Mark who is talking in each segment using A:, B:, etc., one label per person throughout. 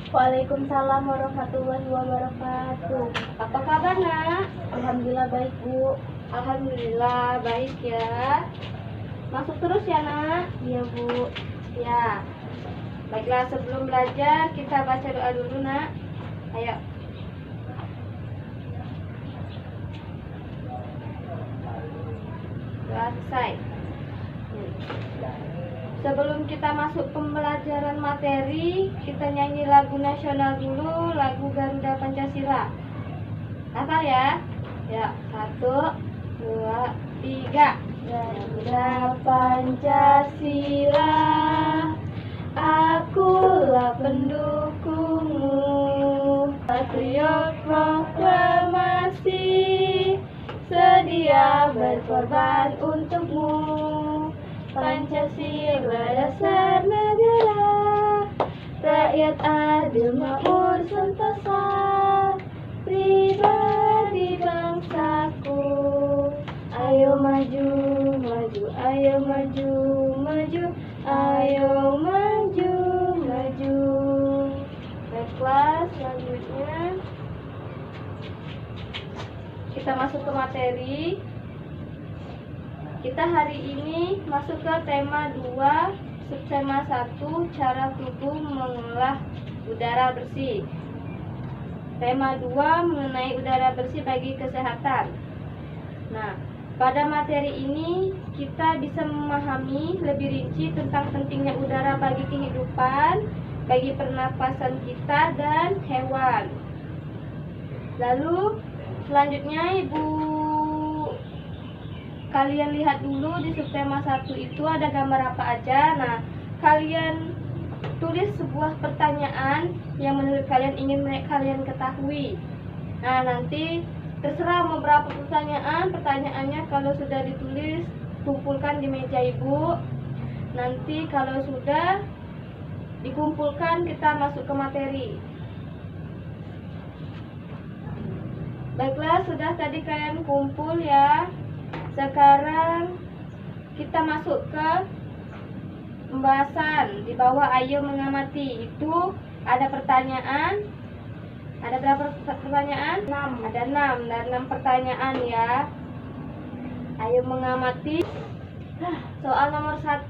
A: Waalaikumsalam warahmatullahi wabarakatuh.
B: Apa kabar, Nak?
A: Alhamdulillah baik, Bu.
B: Alhamdulillah baik ya. Masuk terus ya, Nak?
A: Iya, Bu.
B: Ya. Baiklah, sebelum belajar kita baca doa dulu, Nak. Ayo. Doa selesai. Sebelum kita masuk pembelajaran materi, kita nyanyi lagu nasional dulu, lagu Garuda Pancasila. Hafal ya? Ya, 1, 2, 3.
A: Garuda Pancasila, akulah pendukungmu. Patriot proklamasi, sedia berkorban untukmu. Pancasila dasar negara, rakyat adil makmur sentosa, pribadi bangsaku. Ayo maju, maju, ayo maju, maju, ayo maju, maju.
B: Baiklah, selanjutnya kita masuk ke materi. Kita hari ini masuk ke tema 2, subtema 1, cara tubuh mengolah udara bersih. Tema 2 mengenai udara bersih bagi kesehatan. Nah, pada materi ini kita bisa memahami lebih rinci tentang pentingnya udara bagi kehidupan, bagi pernapasan kita dan hewan. Lalu selanjutnya kalian lihat dulu di subtema 1 itu ada gambar apa aja. Nah, kalian tulis sebuah pertanyaan yang menurut kalian ingin kalian ketahui. Nah, nanti terserah mau berapa pertanyaan. Pertanyaannya kalau sudah ditulis, kumpulkan di meja Ibu. Nanti kalau sudah dikumpulkan, kita masuk ke materi. Baiklah, sudah tadi kalian kumpul ya. Sekarang kita masuk ke pembahasan. Di bawah ayo mengamati itu ada pertanyaan. Ada berapa pertanyaan?
A: 6.
B: Ada 6. Dan 6 pertanyaan ya. Ayo mengamati. Soal nomor 1.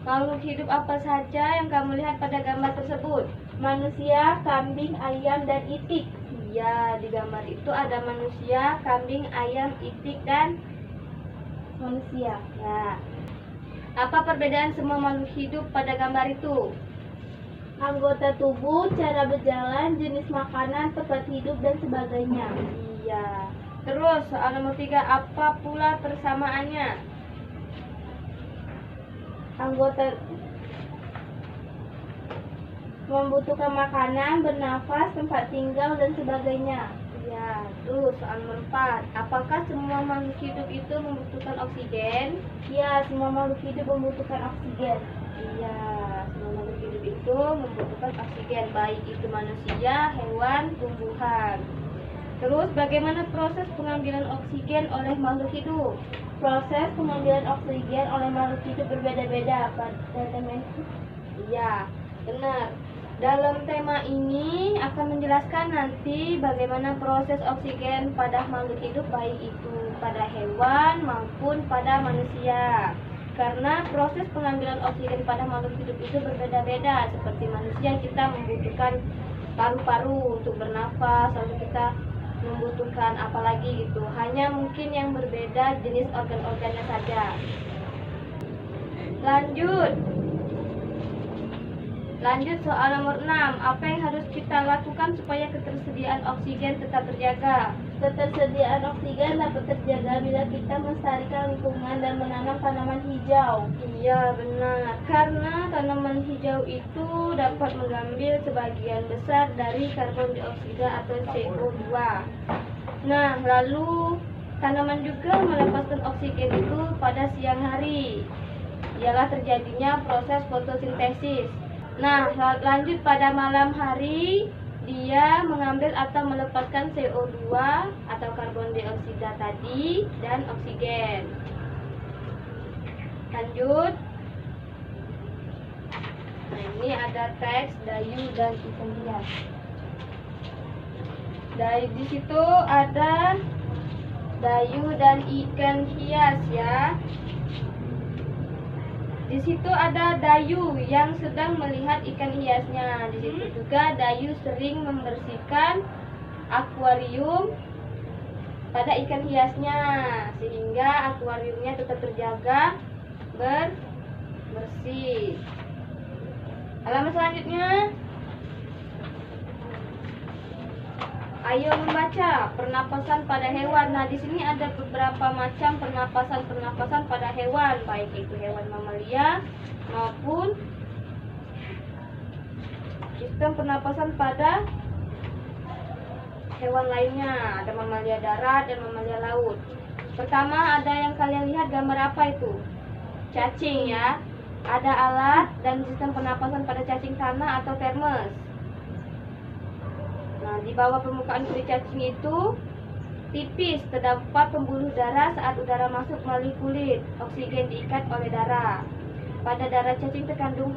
B: Makhluk hidup apa saja yang kamu lihat pada gambar tersebut?
A: Manusia, kambing, ayam, dan itik.
B: Iya, di gambar itu ada manusia, kambing, ayam, itik, dan
A: Manusia.
B: ya. Apa perbedaan semua makhluk hidup pada gambar itu?
A: Anggota tubuh, cara berjalan, jenis makanan, tempat hidup, dan sebagainya.
B: Iya. Terus soal nomor 3, apa pula persamaannya?
A: Anggota membutuhkan makanan, bernafas, tempat tinggal, dan sebagainya.
B: Ya, terus soal nomor 4, apakah semua makhluk hidup itu membutuhkan oksigen?
A: Ya, semua makhluk hidup membutuhkan oksigen.
B: Iya, semua makhluk hidup itu membutuhkan oksigen, baik itu manusia, hewan, tumbuhan. Terus bagaimana proses pengambilan oksigen oleh makhluk hidup?
A: Proses pengambilan oksigen oleh makhluk hidup berbeda-beda pada tema itu.
B: Iya, benar. Dalam tema ini akan menjelaskan nanti bagaimana proses oksigen pada makhluk hidup, baik itu pada hewan maupun pada manusia. Karena proses pengambilan oksigen pada makhluk hidup itu berbeda-beda. Seperti manusia, kita membutuhkan paru-paru untuk bernafas, lalu kita membutuhkan apa lagi gitu. Hanya mungkin yang berbeda jenis organ-organnya saja. Lanjut soal nomor 6. Apa yang harus kita lakukan supaya ketersediaan oksigen tetap terjaga?
A: Ketersediaan oksigen dapat terjaga bila kita melestarikan lingkungan dan menanam tanaman hijau.
B: Iya, benar. Karena tanaman hijau itu dapat mengambil sebagian besar dari karbon dioksida atau CO2. Nah, lalu tanaman juga melepaskan oksigen itu pada siang hari. Ialah terjadinya proses fotosintesis. Nah, lanjut pada malam hari, dia mengambil atau melepaskan CO2 atau karbon dioksida tadi dan oksigen. Lanjut. Nah, ini ada teks dayu dan ikan hias. Di situ ada dayu dan ikan hias ya. Di situ ada dayu yang sedang melihat ikan hiasnya. Di situ juga dayu sering membersihkan akuarium pada ikan hiasnya sehingga akuariumnya tetap terjaga bersih. Halaman selanjutnya, ayo membaca pernapasan pada hewan. Nah, di sini ada beberapa macam pernapasan pada hewan, baik itu hewan mamalia maupun sistem pernapasan pada hewan lainnya. Ada mamalia darat dan mamalia laut. Pertama, ada yang kalian lihat gambar apa itu? Cacing ya. Ada alat dan sistem pernapasan pada cacing tanah atau termes. Nah, di bawah permukaan kulit cacing itu tipis, terdapat pembuluh darah saat udara masuk melalui kulit. Oksigen diikat oleh darah. Pada darah cacing terkandung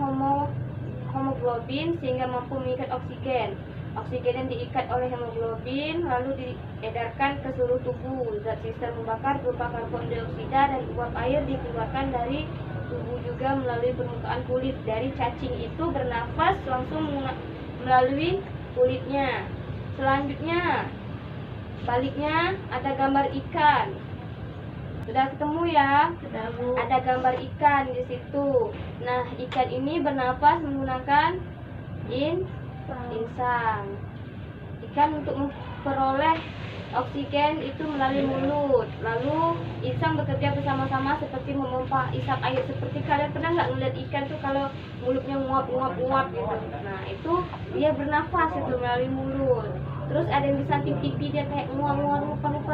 B: hemoglobin sehingga mampu mengikat oksigen. Oksigen yang diikat oleh hemoglobin lalu diedarkan ke seluruh tubuh. Zat sisa membakar berupa karbon dioksida dan uap air dikeluarkan dari tubuh juga melalui permukaan kulit. Dari cacing itu bernafas langsung melalui kulitnya. Selanjutnya, baliknya ada gambar ikan. Sudah ketemu ya? Ada gambar ikan di situ. Nah, ikan ini bernafas menggunakan insang. Ikan untuk memperoleh oksigen itu melalui mulut. Lalu insang bekerja bersama-sama seperti memompa isap air. Seperti kalian pernah nggak ngeliat ikan tuh kalau mulutnya nguap gitu. Nah, itu dia bernafas itu melalui mulut. Terus ada yang bisa pipi dia kayak nguap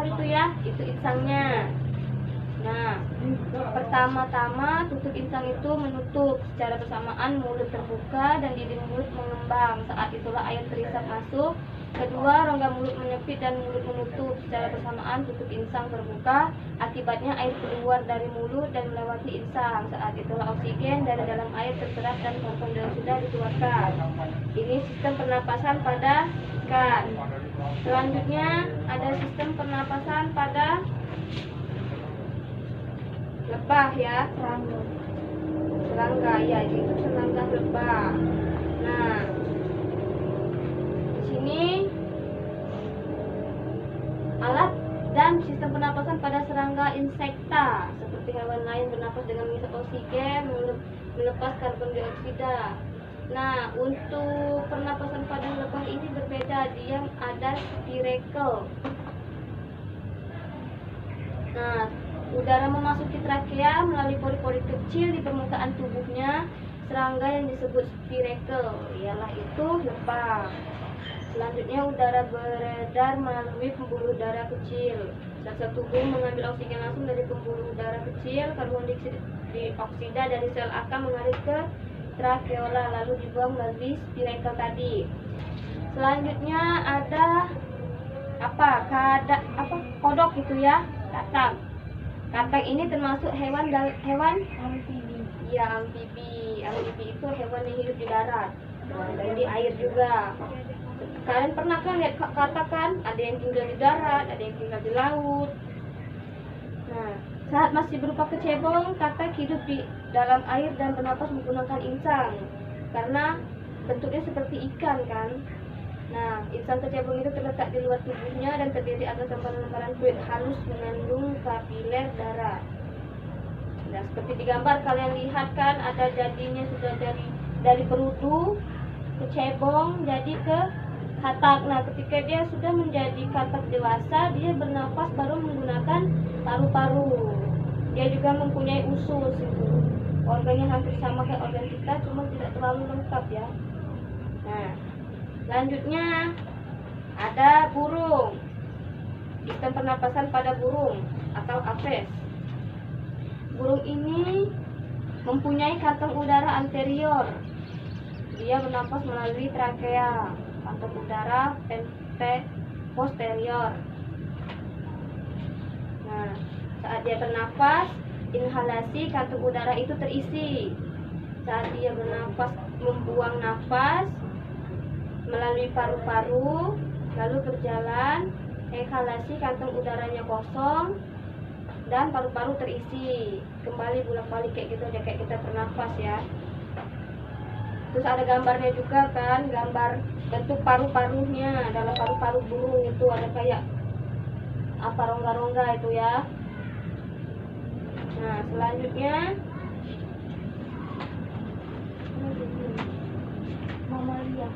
B: itu ya, itu insangnya. Nah, pertama-tama tutup insang itu menutup secara bersamaan, mulut terbuka dan dinding mulut mengembang. Saat itulah air terisap masuk. Kedua, rongga mulut menyempit dan mulut menutup secara bersamaan, tutup insang terbuka. Akibatnya air keluar dari mulut dan melewati insang. Saat itulah oksigen dari dalam air terserap dan karbon dioksida dikeluarkan. Ini sistem pernapasan pada ikan. Selanjutnya ada sistem pernapasan pada lebah ya, serangga ya, itu serangga lebah. Nah, di sini alat dan sistem pernapasan pada serangga insekta seperti hewan lain bernapas dengan mengisi oksigen, melepas karbon dioksida. Nah, untuk pernapasan pada lebah ini berbeda, dia ada spiracle. Nah, udara memasuki trakea melalui pori-pori kecil di permukaan tubuhnya serangga yang disebut spiracle, ialah itu lebah. Selanjutnya udara beredar melalui pembuluh darah kecil. Sel-sel tubuh mengambil oksigen langsung dari pembuluh darah kecil. Karbon dioksida dari sel akan mengalir ke trakeola lalu dibuang melalui spiracle tadi. Selanjutnya ada kodok gitu ya, katak. Katak ini termasuk hewan amfibi. Ya, amfibi. Amfibi itu hewan yang hidup di darat dan di air juga. Kalian pernah kan lihat katak kan? Ada yang tinggal di darat, ada yang tinggal di laut. Nah, saat masih berupa kecebong, katak hidup di dalam air dan bernapas menggunakan insang. Karena bentuknya seperti ikan kan. Nah, insang kecebong itu terletak di luar tubuhnya dan terdiri atas lembaran-lembaran kulit halus mengandung kapiler darah. Nah, seperti di gambar kalian lihat kan, ada jadinya sudah dari perutu, kecebong, jadi ke katak. Nah, ketika dia sudah menjadi katak dewasa, dia bernafas baru menggunakan paru-paru. Dia juga mempunyai usus itu. Organnya hampir sama kayak organ kita, cuma tidak terlalu lengkap ya. Nah, selanjutnya ada burung. Sistem pernapasan pada burung atau apes. Burung ini mempunyai kantong udara anterior. Dia bernapas melalui trakea. Kantong udara posterior. Nah, saat dia bernapas, inhalasi kantong udara itu terisi. Saat dia bernapas membuang nafas melalui paru-paru, lalu berjalan, ekhalasi, kantong udaranya kosong, dan paru-paru terisi. Kembali bolak-balik kayak gitu aja, kayak kita bernafas ya. Terus ada gambarnya juga kan, gambar bentuk paru-parunya. Dalam paru-paru burung itu ada kayak apa, rongga-rongga itu ya. Nah, selanjutnya
A: Mamalia.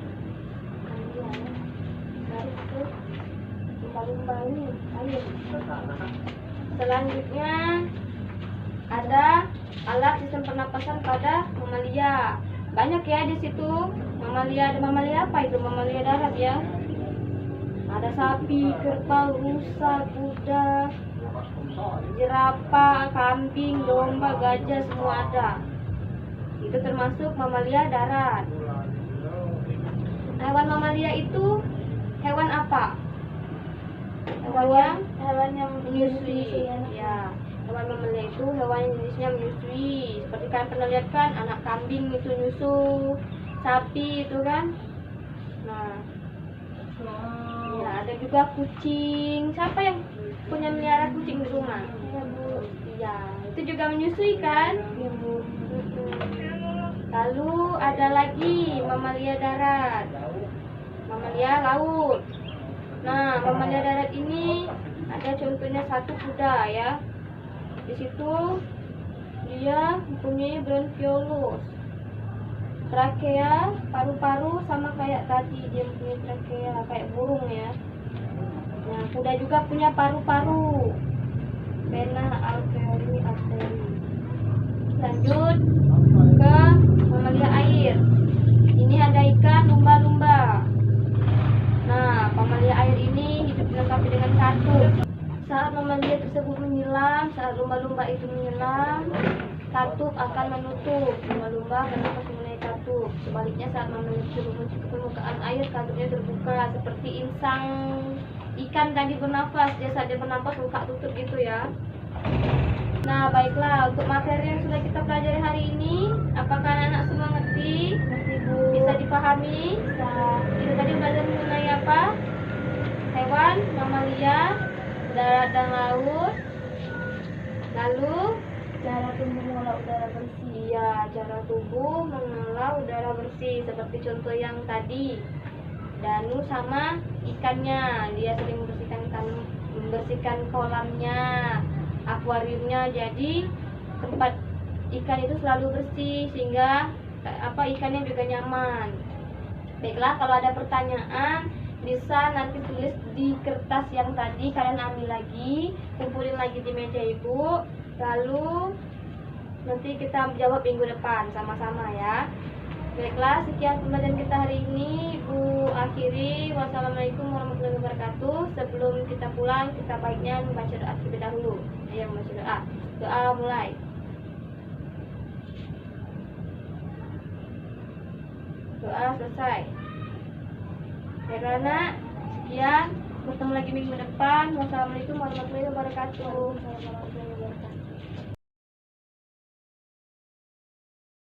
B: dari itu lumba-lumba ini air. Selanjutnya ada alat sistem pernapasan pada mamalia. Banyak ya di situ. Mamalia, ada mamalia apa itu? Mamalia darat ya. Ada sapi, kerbau, rusa, kuda, jerapah, kambing, domba, gajah, semua ada. Itu termasuk mamalia darat. Hewan mamalia itu hewan apa?
A: Hewan yang
B: Menyusui. Ya, hewan mamalia itu hewan yang jenisnya menyusui. Seperti kalian pernah lihat kan, anak kambing itu nyusu, sapi itu kan. Nah, ya ada juga kucing. Siapa yang punya melihara kucing di rumah?
A: Ya, Bu.
B: Iya, itu juga menyusui kan?
A: Ya, Bu.
B: Lalu ada lagi mamalia darat, mamalia laut. Nah, mamalia darat ini ada contohnya satu kuda ya. Di situ dia mempunyai bronkiolus, trakea, paru-paru sama kayak tadi dia mempunyai trakea kayak burung ya. Nah, kuda juga punya paru-paru, vena, alveoli, arteri. Lanjut ke mamalia air. Ini ada ikan lumba-lumba. Nah, mamalia air ini hidup dilengkapi dengan katup. Saat mamalia tersebut menyelam, saat lumba-lumba itu menyelam, katup akan menutup. Lumba-lumba akan dapat mengenai katup. Sebaliknya saat mamalia tersebut menuju ke permukaan air, katupnya terbuka seperti insang ikan tadi bernafas. Dia saat dia bernafas buka tutup gitu ya. Nah, baiklah, untuk materi yang sudah kita pelajari hari ini, apakah anak-anak semua ngerti?
A: Ngerti, Bu.
B: Bisa dipahami?
A: Bisa.
B: Kita tadi belajar mengenai apa? Hewan, mamalia, darat dan laut. Lalu,
A: Cara tumbuh mengolah udara bersih.
B: iya, cara tubuh mengolah udara bersih. Seperti contoh yang tadi, Danu sama ikannya. Dia sering membersihkan kolamnya, akuariumnya, jadi tempat ikan itu selalu bersih sehingga ikannya juga nyaman. Baiklah, kalau ada pertanyaan bisa nanti tulis di kertas yang tadi, kalian ambil lagi, kumpulin lagi di meja ibu, lalu nanti kita jawab minggu depan sama-sama ya. Baiklah, sekian pembelajaran kita hari ini. Ibu akhiri. Wassalamualaikum warahmatullahi wabarakatuh. Sebelum kita pulang, kita baiknya membaca doa terlebih dahulu. Ayo membaca doa. Doa mulai. Doa selesai. Baiklah, sekian. Bertemu lagi minggu depan. Wassalamualaikum warahmatullahi wabarakatuh.
A: Warahmatullahi wabarakatuh.